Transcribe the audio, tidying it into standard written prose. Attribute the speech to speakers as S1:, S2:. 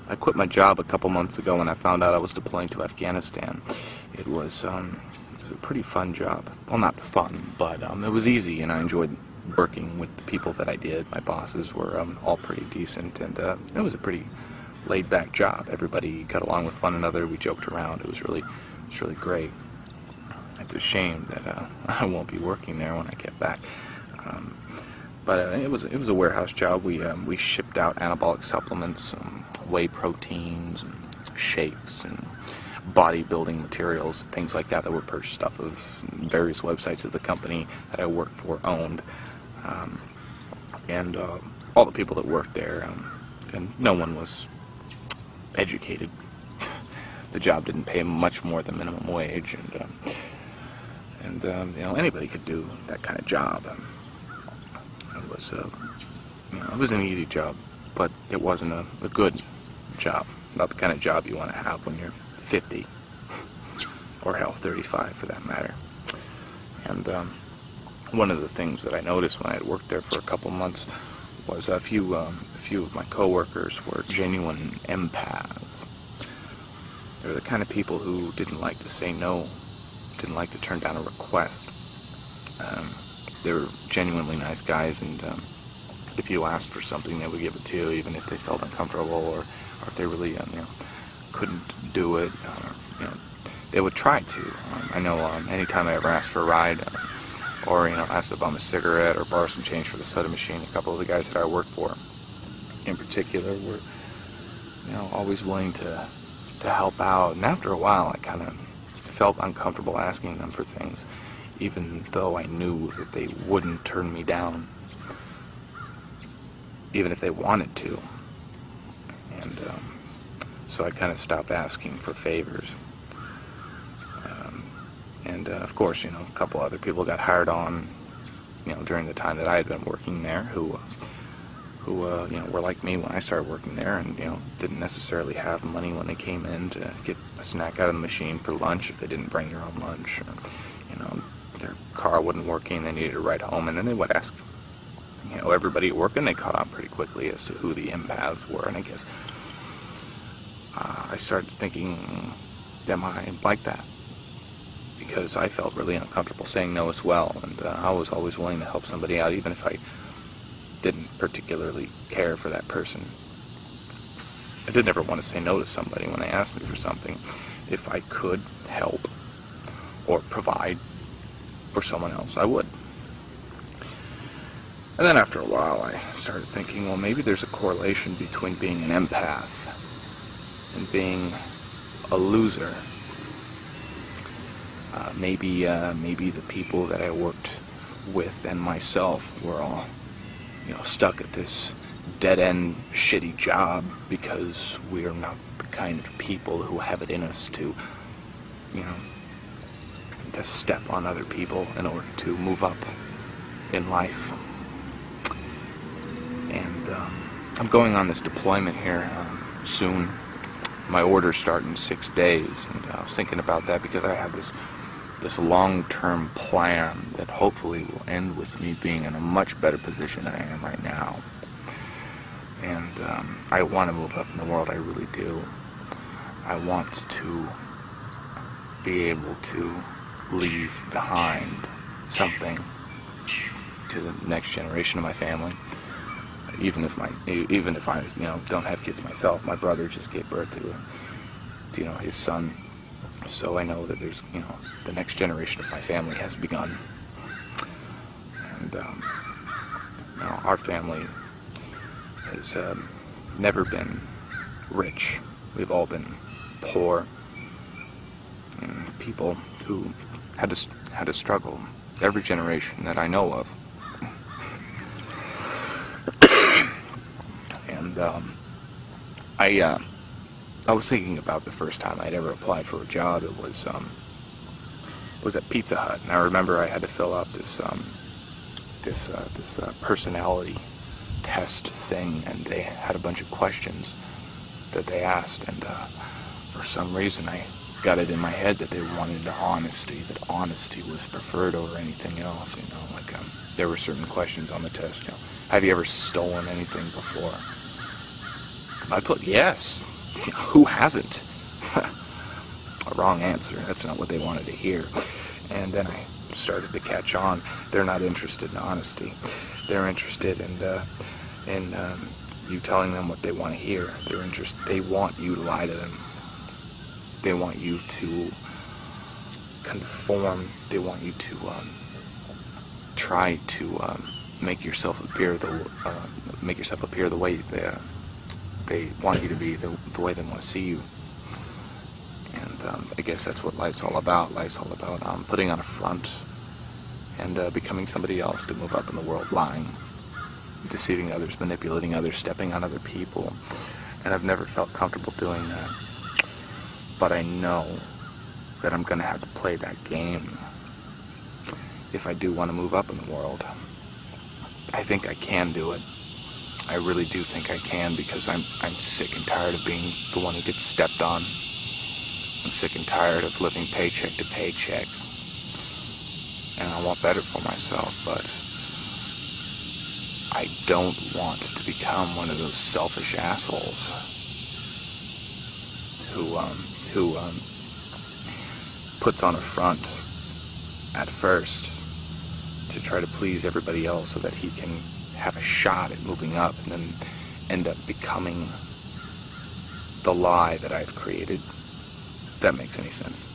S1: I quit my job a couple months ago when I found out I was deploying to Afghanistan. It was a pretty fun job. Well, not fun, but it was easy, and I enjoyed working with the people that I did. My bosses were all pretty decent, and it was a pretty laid-back job. Everybody got along with one another. We joked around. It was really great. It's a shame that I won't be working there when I get back. But it was a warehouse job. We shipped out anabolic supplements, whey proteins, and shakes, and bodybuilding materials, things like that were purchased off of various websites that the company that I worked for owned. And all the people that worked there, and no one was educated. The job didn't pay much more than minimum wage, and you know, anybody could do that kind of job. It was an easy job, but it wasn't a good job. Not the kind of job you want to have when you're 50, or hell, 35 for that matter. And one of the things that I noticed when I had worked there for a couple months was a few of my coworkers were genuine empaths. They were the kind of people who didn't like to say no, didn't like to turn down a request. They were genuinely nice guys, and if you asked for something, they would give it to you, even if they felt uncomfortable, or if they really couldn't do it. They would try to. I know anytime I ever asked for a ride, or asked to bum a cigarette or borrow some change for the soda machine, a couple of the guys that I worked for, in particular, were always willing to help out. And after a while, I kind of felt uncomfortable asking them for things, even though I knew that they wouldn't turn me down, even if they wanted to. And so I kind of stopped asking for favors. And of course, a couple other people got hired on, during the time that I had been working there, who were like me when I started working there, and didn't necessarily have money when they came in to get a snack out of the machine for lunch if they didn't bring their own lunch. Or, their car wasn't working, they needed a ride home, and then they would ask everybody at work, and they caught on pretty quickly as to who the empaths were. And I guess I started thinking, am I like that? Because I felt really uncomfortable saying no as well, and I was always willing to help somebody out, even if I didn't particularly care for that person. I did never want to say no to somebody when they asked me for something. If I could help or provide for someone else, I would. And then after a while, I started thinking, well, maybe there's a correlation between being an empath and being a loser. Maybe the people that I worked with and myself were all, stuck at this dead-end, shitty job because we are not the kind of people who have it in us to, to step on other people in order to move up in life. And I'm going on this deployment here soon. My orders start in 6 days, and I was thinking about that because I have this long-term plan that hopefully will end with me being in a much better position than I am right now. And I want to move up in the world, I really do. I want to be able to leave behind something to the next generation of my family. Even if I don't have kids myself. My brother just gave birth to his son, so I know that there's the next generation of my family has begun. And our family has never been rich. We've all been poor, and people who had to struggle. Every generation that I know of. And I was thinking about the first time I'd ever applied for a job. It was at Pizza Hut, and I remember I had to fill out this personality test thing, and they had a bunch of questions that they asked, and for some reason I got it in my head that they wanted honesty, that honesty was preferred over anything else. There were certain questions on the test. Have you ever stolen anything before? I put yes. Who hasn't? A wrong answer. That's not what they wanted to hear. And then I started to catch on. They're not interested in honesty. They're interested in you telling them what they want to hear. They want you to lie to them. They want you to conform. They want you to try to make yourself appear the way they want you to be, the way they want to see you. And I guess that's what life's all about. Life's all about putting on a front and becoming somebody else to move up in the world, lying, deceiving others, manipulating others, stepping on other people. And I've never felt comfortable doing that. But I know that I'm going to have to play that game if I do want to move up in the world. I think I can do it. I really do think I can, because I'm sick and tired of being the one who gets stepped on. I'm sick and tired of living paycheck to paycheck. And I want better for myself, but I don't want to become one of those selfish assholes who puts on a front at first to try to please everybody else so that he can have a shot at moving up and then end up becoming the lie that I've created. If that makes any sense.